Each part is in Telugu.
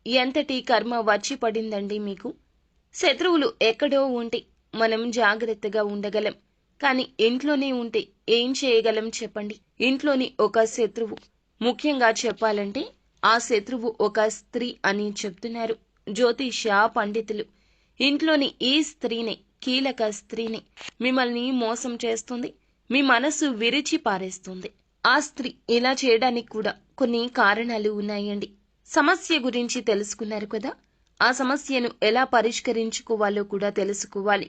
ఎంతటి కర్మ వచ్చి పడిందండి మీకు? శత్రువులు ఎక్కడో ఉంటే మనం జాగ్రత్తగా ఉండగలం. కానీ ఇంట్లోనే ఉంటే ఏం చేయగలం చెప్పండి? ఇంట్లోని ఒక శత్రువు, ముఖ్యంగా చెప్పాలంటే ఆ శత్రువు ఒక స్త్రీ అని చెప్తున్నారు జ్యోతిష పండితులు. ఇంట్లోని ఈ స్త్రీనే, కీలక స్త్రీని మిమ్మల్ని మోసం చేస్తుంది, మీ మనసు విరిచి పారేస్తుంది. ఆ స్త్రీ ఇలా చేయడానికి కూడా కొన్ని కారణాలు ఉన్నాయండి. సమస్య గురించి తెలుసుకున్నారు కదా, ఆ సమస్యను ఎలా పరిష్కరించుకోవాలో కూడా తెలుసుకోవాలి.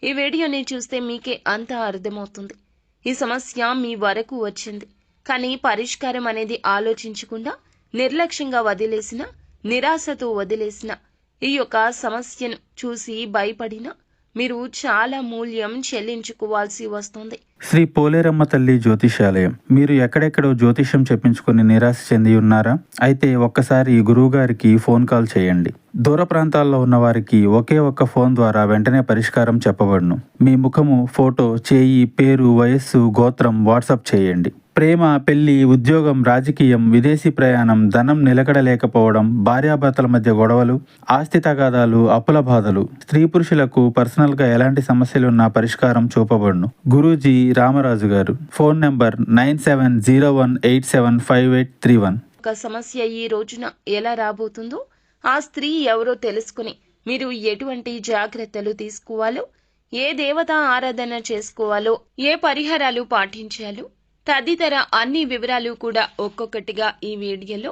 ఈ వీడియోని చూస్తే మీకే అంతా అర్థమవుతుంది. ఈ సమస్య మీ వరకు వచ్చింది, కానీ పరిష్కారం అనేది ఆలోచించకుండా నిర్లక్ష్యంగా వదిలేసిన, నిరాశతో వదిలేసిన ఈ యొక్క సమస్యను చూసి భయపడిన మీరు చాలా మూల్యం చెల్లించుకోవాల్సి వస్తుంది. శ్రీ పోలేరమ్మ తల్లి జ్యోతిషాలయం. మీరు ఎక్కడెక్కడో జ్యోతిష్యం చెప్పించుకుని నిరాశ చెంది ఉన్నారా? అయితే ఒక్కసారి గురువుగారికి ఫోన్ కాల్ చేయండి. దూర ప్రాంతాల్లో ఉన్న వారికి ఒకే ఒక్క ఫోన్ ద్వారా వెంటనే పరిష్కారం చెప్పబడును. మీ ముఖము, ఫోటో, చేయి, పేరు, వయస్సు, గోత్రం వాట్సాప్ చేయండి. ప్రేమ, పెళ్లి, ఉద్యోగం, రాజకీయం, విదేశీ ప్రయాణం, ధనం నిలకడలేకపోవడం, భార్యాభర్తల మధ్య గొడవలు, ఆస్తి తగాదాలు, అప్పుల బాధలు, స్త్రీ పురుషులకు పర్సనల్గా ఎలాంటి సమస్యలున్నా పరిష్కారం చూపబడును. గురూజీ రామరాజు గారు. Phone number 9701875831. ఒక సమస్య ఈ రోజున ఎలా రాబోతుందో, ఆ స్త్రీ ఎవరో తెలుసుకుని మీరు ఎటువంటి జాగ్రత్తలు తీసుకోవాలో, ఏ దేవత ఆరాధన చేసుకోవాలో, ఏ పరిహారాలు పాటించాలో తదితర అన్ని వివరాలు కూడా ఒక్కొక్కటిగా ఈ వీడియోలో.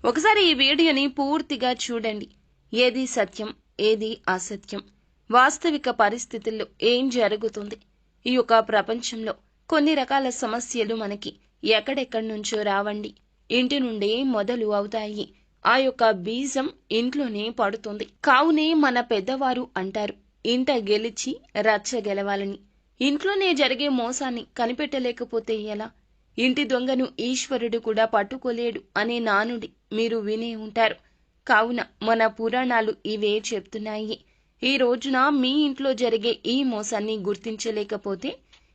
ఒకసారి ఈ వీడియోని పూర్తిగా చూడండి. ఏది సత్యం, ఏది అసత్యం, వాస్తవిక పరిస్థితుల్లో ఏం జరుగుతుంది, ఈ యొక్క ప్రపంచంలో కొన్ని రకాల సమస్యలు మనకి ఎక్కడెక్కడి నుంచో రావండి, ఇంటి నుండే మొదలు అవుతాయి. ఆ యొక్క బీజం ఇంట్లోనే పడుతుంది. కావునే మన పెద్దవారు అంటారు, ఇంట గెలిచి రచ్చ గెలవాలని. ఇంట్లోనే జరిగే మోసాన్ని కనిపెట్టలేకపోతే ఎలా? ఇంటి దొంగను ఈశ్వరుడు కూడా పట్టుకోలేడు అనే నానుడి మీరు వినే ఉంటారు. కావున మన పురాణాలు ఇవే చెప్తున్నాయి. ఈ రోజున మీ ఇంట్లో జరిగే ఈ మోసాన్ని గుర్తించలేకపోతే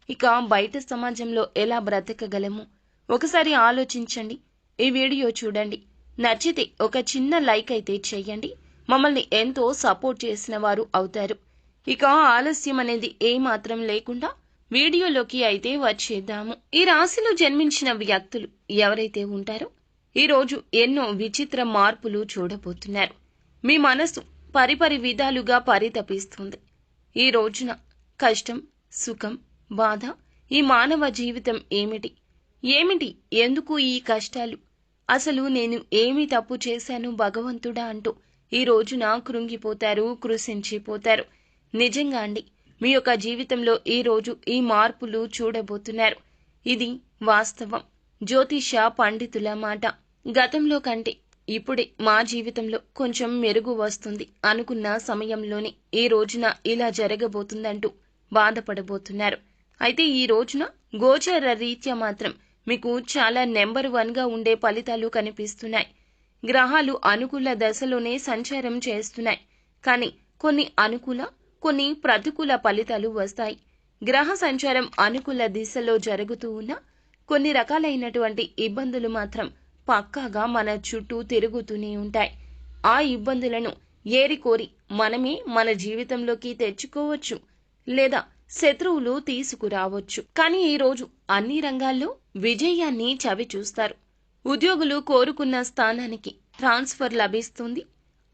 ఇక బయట సమాజంలో ఎలా బ్రతకగలము? ఒకసారి ఆలోచించండి. ఈ వీడియో చూడండి. నచ్చితే ఒక చిన్న లైక్ అయితే చేయండి. మమ్మల్ని ఎంతో సపోర్ట్ చేసిన వారు అవుతారు. ఇక ఆలస్యం అనేది ఏమాత్రం లేకుండా వీడియోలోకి అయితే వచ్చేద్దాము. ఈ రాశిలో జన్మించిన వ్యక్తులు ఎవరైతే ఉంటారో ఈ రోజు ఎన్నో విచిత్ర మార్పులు చూడబోతున్నారు. మీ మనసు పరిపరి విధాలుగా పరితపిస్తుంది. ఈ రోజున కష్టం, సుఖం, బాధ, ఈ మానవ జీవితం ఏమిటి, ఎందుకు ఈ కష్టాలు, అసలు నేను ఏమి తప్పు చేశాను భగవంతుడా అంటూ ఈ రోజున కృంగిపోతారు, కృషించిపోతారు. నిజంగా అండి, మీ యొక్క జీవితంలో ఈ రోజు ఈ మార్పులు చూడబోతున్నారు. ఇది వాస్తవం, జ్యోతిష పండితుల మాట. గతంలో కంటే ఇప్పుడే మా జీవితంలో కొంచెం మెరుగు వస్తుంది అనుకున్న సమయంలోనే ఈ రోజున ఇలా జరగబోతుందంటూ బాధపడబోతున్నారు. అయితే ఈ రోజున గోచర రీత్యా మాత్రం మీకు చాలా నెంబర్ 1గా ఉండే ఫలితాలు కనిపిస్తున్నాయి. గ్రహాలు అనుకూల దశలోనే సంచారం చేస్తున్నాయి. కానీ కొన్ని అనుకూల, కొన్ని ప్రతికూల ఫలితాలు వస్తాయి. గ్రహ సంచారం అనుకూల దిశలో జరుగుతూ ఉన్న కొన్ని రకాలైనటువంటి ఇబ్బందులు మాత్రం పక్కాగా మన చుట్టూ తిరుగుతూనే ఉంటాయి. ఆ ఇబ్బందులను ఏరికోరి మనమే మన జీవితంలోకి తెచ్చుకోవచ్చు, లేదా శత్రువులు తీసుకురావచ్చు. కానీ ఈ రోజు అన్ని రంగాల్లో విజయాన్ని చవి చూస్తారు. ఉద్యోగులు కోరుకున్న స్థానానికి ట్రాన్స్ఫర్ లభిస్తుంది.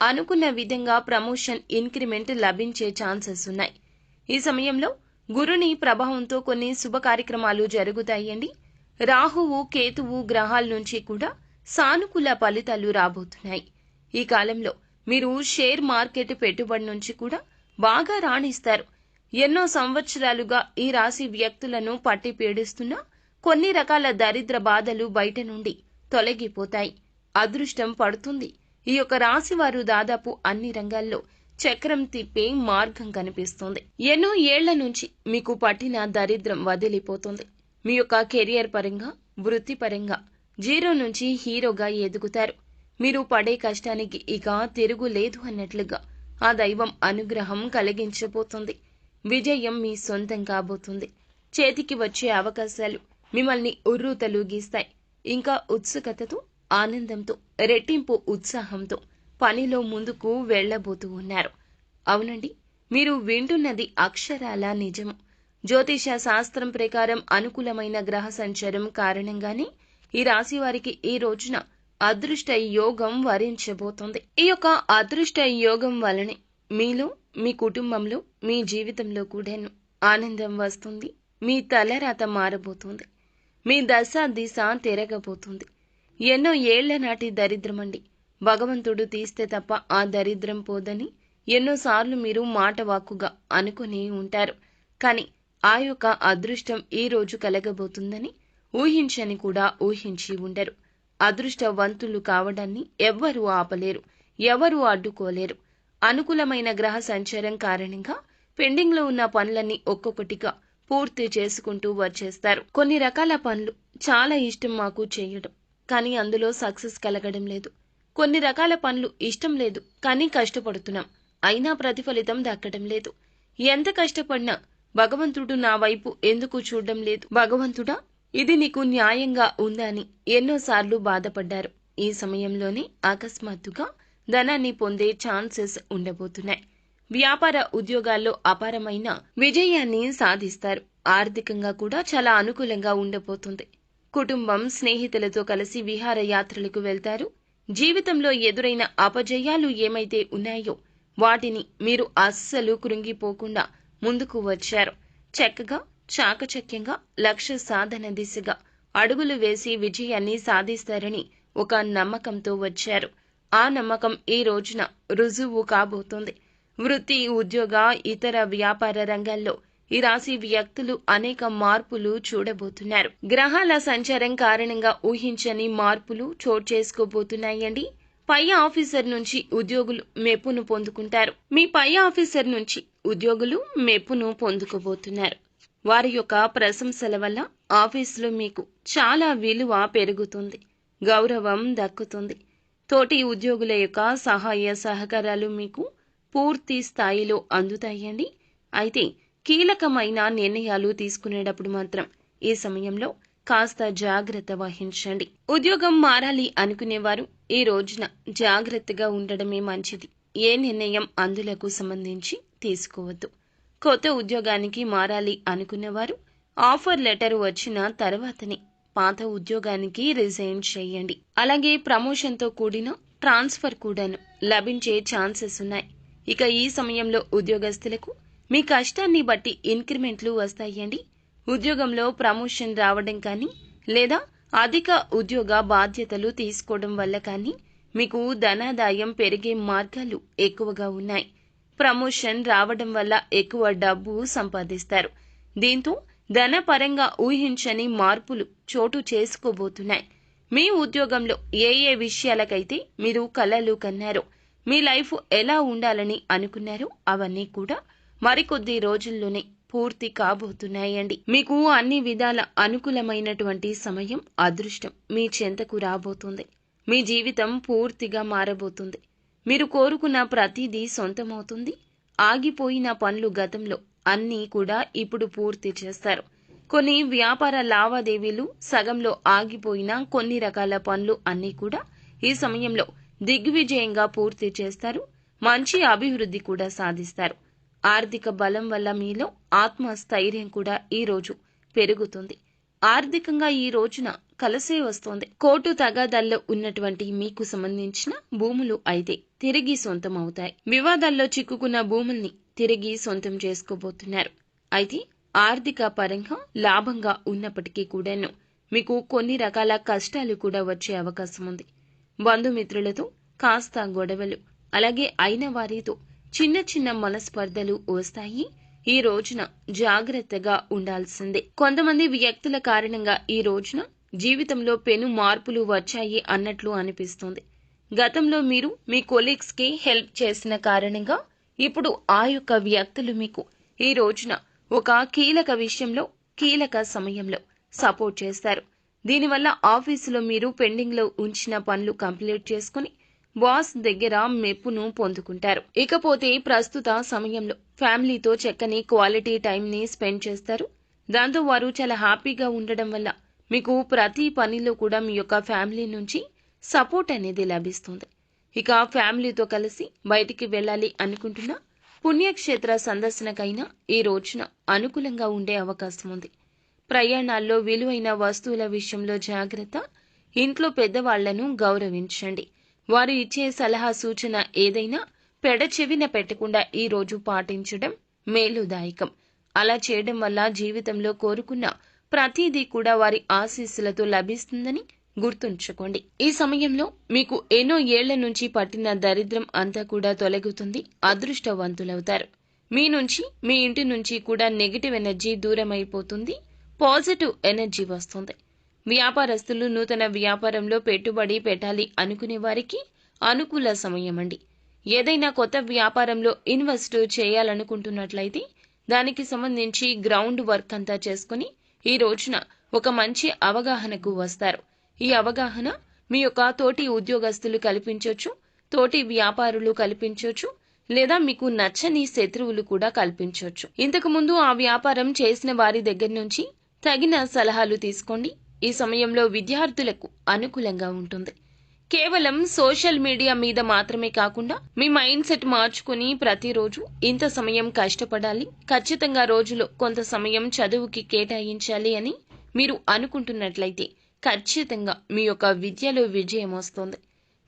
అనుకున్న విధంగా ప్రమోషన్, ఇంక్రిమెంట్ లభించే ఛాన్సెస్ ఉన్నాయి. ఈ సమయంలో గురుని ప్రభావంతో కొన్ని శుభ కార్యక్రమాలు జరుగుతాయండి. రాహువు, కేతువు గ్రహాల నుంచి కూడా సానుకూల ఫలితాలు రాబోతున్నాయి. ఈ కాలంలో మీరు షేర్ మార్కెట్ పెట్టుబడి నుంచి కూడా బాగా రాణిస్తారు. ఎన్నో సంవత్సరాలుగా ఈ రాశి వ్యక్తులను పట్టి పీడిస్తున్న కొన్ని రకాల దరిద్ర బాధలు బయట నుండి తొలగిపోతాయి. అదృష్టం పడుతుంది. ఈ యొక్క రాశి వారు దాదాపు అన్ని రంగాల్లో చక్రం తిప్పే మార్గం కనిపిస్తుంది. ఎన్నో ఏళ్ల నుంచి మీకు పట్టిన దరిద్రం వదిలిపోతుంది. మీ యొక్క కెరియర్ పరంగా, వృత్తిపరంగా 0 నుంచి హీరోగా ఎదుగుతారు. మీరు పడే కష్టానికి ఇక తిరుగులేదు అన్నట్లుగా ఆ దైవం అనుగ్రహం కలిగించబోతుంది. విజయం మీ సొంతం కాబోతుంది. చేతికి వచ్చే అవకాశాలు మిమ్మల్ని ఉర్రూతలూగిస్తాయి. ఇంకా ఉత్సుకతతో, ఆనందంతో, రెట్టింపు ఉత్సాహంతో పనిలో ముందుకు వెళ్ళబోతూ ఉన్నారు. అవునండి, మీరు వింటున్నది అక్షరాల నిజము. జ్యోతిష శాస్త్రం ప్రకారం అనుకూలమైన గ్రహ సంచారం కారణంగానే ఈ రాశి వారికి ఈ రోజున అదృష్ట యోగం వరించబోతోంది. ఈ యొక్క అదృష్ట యోగం వలనే మీలో, మీ కుటుంబంలో, మీ జీవితంలో కూడాను ఆనందం వస్తుంది. మీ తలరాత మారబోతుంది. మీ దశ దిశ తిరగబోతుంది. ఎన్నో ఏళ్ల నాటి దరిద్రమండి. భగవంతుడు తీస్తే తప్ప ఆ దరిద్రం పోదని ఎన్నోసార్లు మీరు మాట వాక్కుగా అనుకుని ఉంటారు. కానీ ఆ యొక్క అదృష్టం ఈ రోజు కలగబోతుందని ఊహించని కూడా ఊహించి ఉండరు. అదృష్టవంతులు కావడాన్ని ఎవ్వరూ ఆపలేరు, ఎవరూ అడ్డుకోలేరు. అనుకూలమైన గ్రహ సంచారం కారణంగా పెండింగ్ లో ఉన్న పనులన్నీ ఒక్కొక్కటిగా పూర్తి చేసుకుంటూ వచ్చేస్తారు. కొన్ని రకాల పనులు చాలా ఇష్టం మాకు చేయడం, కానీ అందులో సక్సెస్ కలగడం లేదు. కొన్ని రకాల పనులు ఇష్టం లేదు, కానీ కష్టపడుతున్నాం, అయినా ప్రతిఫలితం దక్కడం లేదు. ఎంత కష్టపడినా భగవంతుడు నా వైపు ఎందుకు చూడడం లేదు? భగవంతుడా, ఇది నీకు న్యాయంగా ఉందా అని ఎన్నోసార్లు బాధపడ్డారు. ఈ సమయంలోనే అకస్మాత్తుగా ధనాన్ని పొందే ఛాన్సెస్ ఉండబోతున్నాయి. వ్యాపార ఉద్యోగాల్లో అపారమైన విజయాన్ని సాధిస్తారు. ఆర్థికంగా కూడా చాలా అనుకూలంగా ఉండబోతుంది. కుటుంబం, స్నేహితులతో కలిసి విహారయాత్రలకు వెళ్తారు. జీవితంలో ఎదురైన అపజయాలు ఏమైతే ఉన్నాయో వాటిని మీరు అస్సలు కృంగిపోకుండా ముందుకు వచ్చారు. చక్కగా, చాకచక్యంగా లక్ష్య సాధన దిశగా అడుగులు వేసి విజయాన్ని సాధిస్తారని ఒక నమ్మకంతో వచ్చారు. ఆ నమ్మకం ఈ రోజున రుజువు కాబోతోంది. వృత్తి, ఉద్యోగ, ఇతర వ్యాపార రంగాల్లో ఈ రాశి వ్యక్తులు అనేక మార్పులు చూడబోతున్నారు. గ్రహాల సంచారం కారణంగా ఊహించని మార్పులు చోటు చేసుకోబోతున్నాయండి. పై ఆఫీసర్ నుంచి ఉద్యోగులు మెప్పును పొందుకుంటారు. మీ పై ఆఫీసర్ నుంచి ఉద్యోగులు మెప్పును పొందుకోబోతున్నారు. వారి యొక్క ప్రశంసల వల్ల ఆఫీసులో మీకు చాలా విలువ పెరుగుతుంది, గౌరవం దక్కుతుంది. తోటి ఉద్యోగుల యొక్క సహాయ సహకారాలు మీకు పూర్తి స్థాయిలో అందుతాయండి. అయితే కీలకమైన నిర్ణయాలు తీసుకునేటప్పుడు మాత్రం ఈ సమయంలో కాస్త జాగ్రత్త వహించండి. ఉద్యోగం మారాలి అనుకునేవారు ఈ రోజున జాగ్రత్తగా ఉండడమే మంచిది. ఏ నిర్ణయం అందులకు సంబంధించి తీసుకోవద్దు. కొత్త ఉద్యోగానికి మారాలి అనుకునేవారు ఆఫర్ లెటర్ వచ్చిన తర్వాతనే పాత ఉద్యోగానికి రిజైన్ చేయండి. అలాగే ప్రమోషన్తో కూడిన ట్రాన్స్ఫర్ కూడాను లభించే ఛాన్సెస్ ఉన్నాయి. ఇక ఈ సమయంలో ఉద్యోగస్తులకు మీ కష్టాన్ని బట్టి ఇంక్రిమెంట్లు వస్తాయండి. ఉద్యోగంలో ప్రమోషన్ రావడం కానీ లేదా అధిక ఉద్యోగ బాధ్యతలు తీసుకోవడం వల్ల కానీ మీకు ధనాదాయం పెరిగే మార్గాలు ఎక్కువగా ఉన్నాయి. ప్రమోషన్ రావడం వల్ల ఎక్కువ డబ్బు సంపాదిస్తారు. దీంతో ధనపరంగా ఊహించని మార్పులు చోటు చేసుకోబోతున్నాయి. మీ ఉద్యోగంలో ఏ ఏ విషయాలకైతే మీరు కలలు కన్నారో, మీ లైఫ్ ఎలా ఉండాలని అనుకున్నారో అవన్నీ కూడా మరికొద్ది రోజుల్లోనే పూర్తి కాబోతున్నాయండి. మీకు అన్ని విధాల అనుకూలమైనటువంటి సమయం, అదృష్టం మీ చెంతకు రాబోతుంది. మీ జీవితం పూర్తిగా మారబోతుంది. మీరు కోరుకున్న ప్రతిదీ సొంతమవుతుంది. ఆగిపోయిన పనులు గతంలో అన్నీ కూడా ఇప్పుడు పూర్తి చేస్తారు. కొన్ని వ్యాపార లావాదేవీలు సగంలో ఆగిపోయిన కొన్ని రకాల పనులు అన్నీ కూడా ఈ సమయంలో దిగ్విజయంగా పూర్తి చేస్తారు. మంచి అభివృద్ధి కూడా సాధిస్తారు. ఆర్థిక బలం వల్ల మీలో ఆత్మస్థైర్యం కూడా ఈ రోజు పెరుగుతుంది. ఆర్థికంగా ఈ రోజున కలిసే వస్తోంది. కోర్టు తగాదాల్లో ఉన్నటువంటి మీకు సంబంధించిన భూములు అయితే తిరిగి సొంతం అవుతాయి. వివాదాల్లో చిక్కుకున్న భూముల్ని తిరిగి సొంతం చేసుకోబోతున్నారు. అయితే ఆర్థిక పరంగా లాభంగా ఉన్నప్పటికీ కూడాను మీకు కొన్ని రకాల కష్టాలు కూడా వచ్చే అవకాశం ఉంది. బంధుమిత్రులతో కాస్త గొడవలు, అలాగే అయిన వారితో చిన్న చిన్న మనస్పర్ధలు వస్తాయి. ఈ రోజున జాగ్రత్తగా ఉండాల్సిందే. కొంతమంది వ్యక్తుల కారణంగా ఈ రోజున జీవితంలో పెను మార్పులు వచ్చాయి అన్నట్లు అనిపిస్తుంది. గతంలో మీరు మీ కొలీగ్స్ కి హెల్ప్ చేసిన కారణంగా ఇప్పుడు ఆ యొక్క వ్యక్తులు మీకు ఈ రోజున ఒక కీలక విషయంలో, కీలక సమయంలో సపోర్ట్ చేస్తారు. దీనివల్ల ఆఫీసులో మీరు పెండింగ్ లో ఉంచిన పనులు కంప్లీట్ చేసుకుని బాస్ దగ్గర మెప్పును పొందుకుంటారు. ఇకపోతే ప్రస్తుత సమయంలో ఫ్యామిలీతో చక్కని క్వాలిటీ టైం ని స్పెండ్ చేస్తారు. దాంతో వారు చాలా హ్యాపీగా ఉండడం వల్ల మీకు ప్రతి పనిలో కూడా మీ యొక్క ఫ్యామిలీ నుంచి సపోర్ట్ అనేది లభిస్తుంది. ఇక ఫ్యామిలీతో కలిసి బయటికి వెళ్ళాలి అనుకుంటున్నా పుణ్యక్షేత్ర సందర్శనకైనా ఈ రోజున అనుకూలంగా ఉండే అవకాశం ఉంది. ప్రయాణాల్లో విలువైన వస్తువుల విషయంలో జాగ్రత్త. ఇంట్లో పెద్దవాళ్లను గౌరవించండి. వారు ఇచ్చే సలహా సూచన ఏదైనా పెడచెవిన పెట్టకుండా ఈ రోజు పాటించడం మేలుదాయకం. అలా చేయడం వల్ల జీవితంలో కోరుకున్న ప్రతిదీ కూడా వారి ఆశీస్సులతో లభిస్తుందని గుర్తుంచుకోండి. ఈ సమయంలో మీకు ఎన్నో ఏళ్ల నుంచి పట్టిన దరిద్రం అంతా కూడా తొలగుతుంది. అదృష్టవంతులవుతారు. మీ నుంచి మీ ఇంటి నుంచి కూడా నెగిటివ్ ఎనర్జీ దూరమైపోతుంది. పాజిటివ్ ఎనర్జీ వస్తుంది. వ్యాపారస్తులు నూతన వ్యాపారంలో పెట్టుబడి పెట్టాలి అనుకునే వారికి అనుకూల సమయం అండి. ఏదైనా కొత్త వ్యాపారంలో ఇన్వెస్ట్ చేయాలనుకుంటున్నట్లయితే దానికి సంబంధించి గ్రౌండ్ వర్క్ అంతా చేసుకుని ఈ రోజున ఒక మంచి అవగాహనకు వస్తారు. ఈ అవగాహన మీ యొక్క తోటి ఉద్యోగస్తులు కల్పించవచ్చు, తోటి వ్యాపారులు కల్పించవచ్చు, లేదా మీకు నచ్చని శత్రువులు కూడా కల్పించవచ్చు. ఇంతకు ముందు ఆ వ్యాపారం చేసిన వారి దగ్గర నుంచి తగిన సలహాలు తీసుకోండి. ఈ సమయంలో విద్యార్థులకు అనుకూలంగా ఉంటుంది. కేవలం సోషల్ మీడియా మీద మాత్రమే కాకుండా మీ మైండ్ సెట్ మార్చుకుని ప్రతిరోజు ఇంత సమయం కష్టపడాలి, ఖచ్చితంగా రోజులో కొంత సమయం చదువుకి కేటాయించాలి అని మీరు అనుకుంటున్నట్లయితే ఖచ్చితంగా మీ యొక్క విద్యలో విజయం వస్తుంది.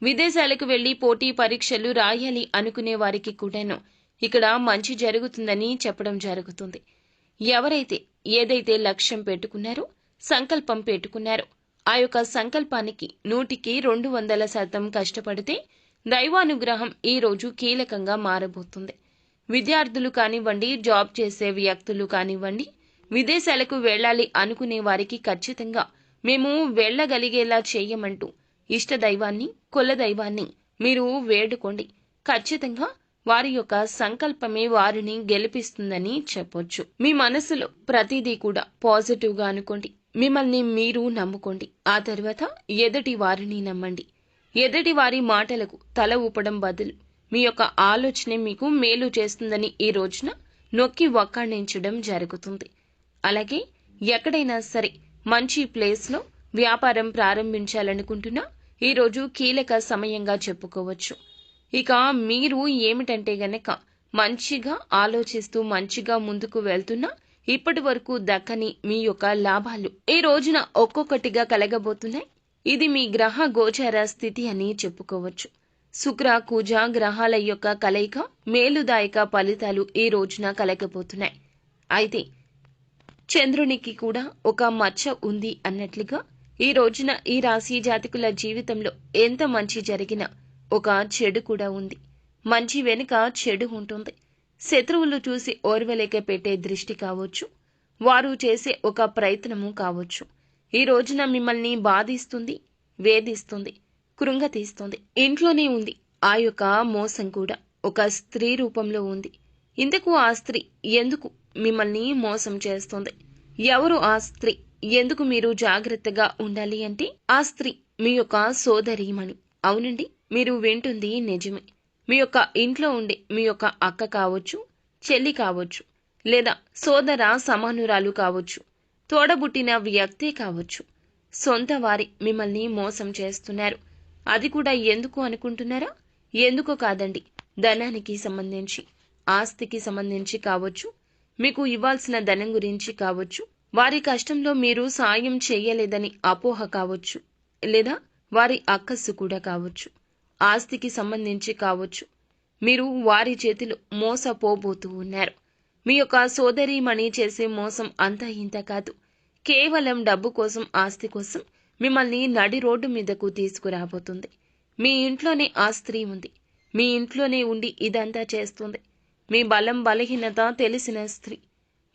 విదేశాలకు వెళ్లి పోటీ పరీక్షలు రాయాలి అనుకునే వారికి కూడాను ఇక్కడ మంచి జరుగుతుందని చెప్పడం జరుగుతుంది. ఎవరైతే ఏదైతే లక్ష్యం పెట్టుకున్నారో, సంకల్పం పెట్టుకున్నారో ఆ యొక్క సంకల్పానికి 100% కష్టపడితే దైవానుగ్రహం ఈ రోజు కీలకంగా మారబోతుంది. విద్యార్థులు కానివ్వండి, జాబ్ చేసే వ్యక్తులు కానివ్వండి, విదేశాలకు వెళ్లాలి అనుకునే వారికి ఖచ్చితంగా మేము వెళ్లగలిగేలా చేయమంటూ ఇష్టదైవాన్ని, కులదైవాన్ని మీరు వేడుకోండి. ఖచ్చితంగా వారి యొక్క సంకల్పమే వారిని గెలిపిస్తుందని చెప్పొచ్చు. మీ మనసులో ప్రతిదీ కూడా పాజిటివ్ గా అనుకోండి. మిమ్మల్ని మీరు నమ్ముకోండి. ఆ తర్వాత ఎదుటి వారిని నమ్మండి. ఎదుటి వారి మాటలకు తల ఊపడం బదులు మీ యొక్క ఆలోచనే మీకు మేలు చేస్తుందని ఈ రోజున నొక్కి వక్కాణించడం జరుగుతుంది. అలాగే ఎక్కడైనా సరే మంచి ప్లేస్లో వ్యాపారం ప్రారంభించాలనుకుంటున్నా ఈ రోజు కీలక సమయంగా చెప్పుకోవచ్చు. ఇక మీరు ఏమిటంటే గనక మంచిగా ఆలోచిస్తూ మంచిగా ముందుకు వెళ్తున్నా ఇప్పటి వరకు దక్కని మీ యొక్క లాభాలు ఈ రోజున ఒక్కొక్కటిగా కలగబోతున్నాయి. ఇది మీ గ్రహ గోచార స్థితి అని చెప్పుకోవచ్చు. శుక్ర కుజ గ్రహాల యొక్క కలయిక మేలుదాయక ఫలితాలు ఈ రోజున కలగబోతున్నాయి. అయితే చంద్రునికి కూడా ఒక మచ్చ ఉంది అన్నట్లుగా ఈ రోజున ఈ రాశి జాతకుల జీవితంలో ఎంత మంచి జరిగినా ఒక చెడు కూడా ఉంది. మంచి వెనుక చెడు ఉంటుంది. శత్రువులు చూసి ఓర్వలేక పెట్టే దృష్టి కావచ్చు, వారు చేసే ఒక ప్రయత్నము కావచ్చు. ఈ రోజున మిమ్మల్ని బాధిస్తుంది, వేధిస్తుంది, కృంగతీస్తుంది. ఇంట్లోనే ఉంది ఆ యొక్క మోసం కూడా ఒక స్త్రీ రూపంలో ఉంది. ఇంతకు ఆ స్త్రీ ఎందుకు మిమ్మల్ని మోసం చేస్తుంది? ఎవరు ఆ స్త్రీ? ఎందుకు మీరు జాగ్రత్తగా ఉండాలి అంటే ఆ స్త్రీ మీ యొక్క సోదరీమణి. అవునండి, మీరు వింటుంది నిజమే. మీ యొక్క ఇంట్లో ఉండే మీ యొక్క అక్క కావచ్చు, చెల్లి కావచ్చు, లేదా సోదర సమానురాలు కావచ్చు, తోడబుట్టిన వ్యక్తే కావచ్చు. సొంత వారి మిమ్మల్ని మోసం చేస్తున్నారు. అది కూడా ఎందుకు అనుకుంటున్నారా? ఎందుకో కాదండి, ధనానికి సంబంధించి, ఆస్తికి సంబంధించి కావచ్చు, మీకు ఇవ్వాల్సిన ధనం గురించి కావచ్చు, వారి కష్టంలో మీరు సాయం చేయలేదని అపోహ కావచ్చు, లేదా వారి అక్కస్సు కూడా కావచ్చు, ఆస్తికి సంబంధించి కావచ్చు. మీరు వారి చేతిలో మోసపోబోతూ ఉన్నారు. మీ యొక్క సోదరీమణి చేసే మోసం అంతా ఇంత కాదు. కేవలం డబ్బు కోసం, ఆస్తి కోసం మిమ్మల్ని నడి రోడ్డు మీదకు తీసుకురాబోతుంది. మీ ఇంట్లోనే ఆ స్త్రీ ఉంది. మీ ఇంట్లోనే ఉండి ఇదంతా చేస్తుంది. మీ బలం బలహీనత తెలిసిన స్త్రీ.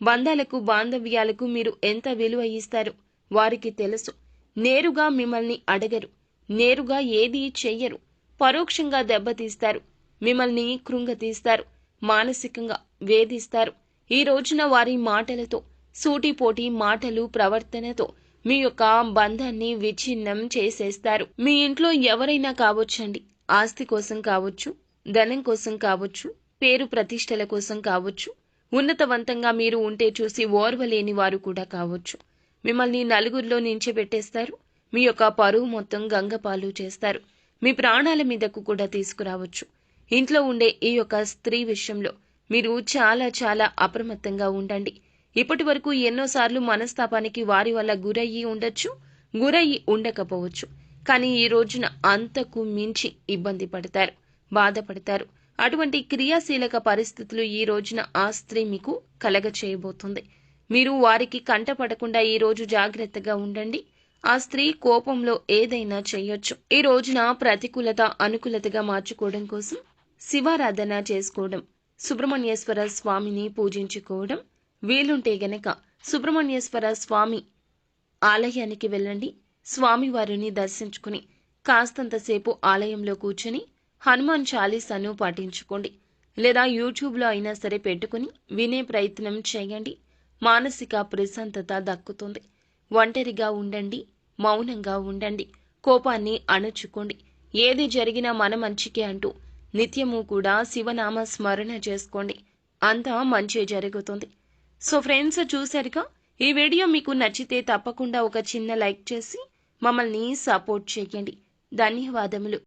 బంధాలకు బాంధవ్యాలకు మీరు ఎంత విలువ ఇస్తారో వారికి తెలుసు. నేరుగా మిమ్మల్ని అడగరు, నేరుగా ఏదీ చెయ్యరు. పరోక్షంగా దెబ్బతీస్తారు, మిమ్మల్ని కృంగతీస్తారు, మానసికంగా వేధిస్తారు. ఈ రోజున వారి మాటలతో, సూటిపోటి మాటలు, ప్రవర్తనతో మీ యొక్క బంధాన్ని విచ్ఛిన్నం చేసేస్తారు. మీ ఇంట్లో ఎవరైనా కావచ్చండి, ఆస్తి కోసం కావచ్చు, ధనం కోసం కావచ్చు, పేరు ప్రతిష్టల కోసం కావచ్చు, ఉన్నతవంతంగా మీరు ఉంటే చూసి ఓర్వలేని వారు కూడా కావచ్చు. మిమ్మల్ని నలుగురిలో నించబెట్టేస్తారు. మీ యొక్క పరువు మొత్తం గంగపాలు చేస్తారు. మీ ప్రాణాల మీదకు కూడా తీసుకురావచ్చు. ఇంట్లో ఉండే ఈ యొక్క స్త్రీ విషయంలో మీరు చాలా చాలా అప్రమత్తంగా ఉండండి. ఇప్పటి వరకు ఎన్నోసార్లు మనస్తాపానికి వారి వల్ల గురయ్యి ఉండొచ్చు, గురయ్యి ఉండకపోవచ్చు. కానీ ఈ రోజున అంతకు మించి ఇబ్బంది పడతారు, బాధపడతారు. అటువంటి క్రియాశీలక పరిస్థితులు ఈ రోజున ఆ స్త్రీ మీకు కలగ చేయబోతుంది. మీరు వారికి కంటపడకుండా ఈ రోజు జాగ్రత్తగా ఉండండి. ఆ స్త్రీ కోపంలో ఏదైనా చేయొచ్చు. ఈ రోజున ప్రతికూలత అనుకూలతగా మార్చుకోవడం కోసం శివారాధన చేసుకోవడం, సుబ్రహ్మణ్యేశ్వర స్వామిని పూజించుకోవడం, వీలుంటే గనక సుబ్రహ్మణ్యేశ్వర స్వామి ఆలయానికి వెళ్ళండి. స్వామివారిని దర్శించుకుని కాస్తంతసేపు ఆలయంలో కూర్చొని హనుమాన్ చాలీసాను పాటించుకోండి. లేదా యూట్యూబ్లో అయినా సరే పెట్టుకుని వినే ప్రయత్నం చేయండి. మానసిక ప్రశాంతత దక్కుతుంది. ఒంటరిగా ఉండండి, మౌనంగా ఉండండి, కోపాన్ని అణచుకోండి. ఏది జరిగినా మన మంచికే అంటూ నిత్యము కూడా శివనామ స్మరణ చేసుకోండి. అంతా మంచి జరుగుతుంది. సో ఫ్రెండ్స్, చూశారుగా, ఈ వీడియో మీకు నచ్చితే తప్పకుండా ఒక చిన్న లైక్ చేసి మమ్మల్ని సపోర్ట్ చేయండి. ధన్యవాదములు.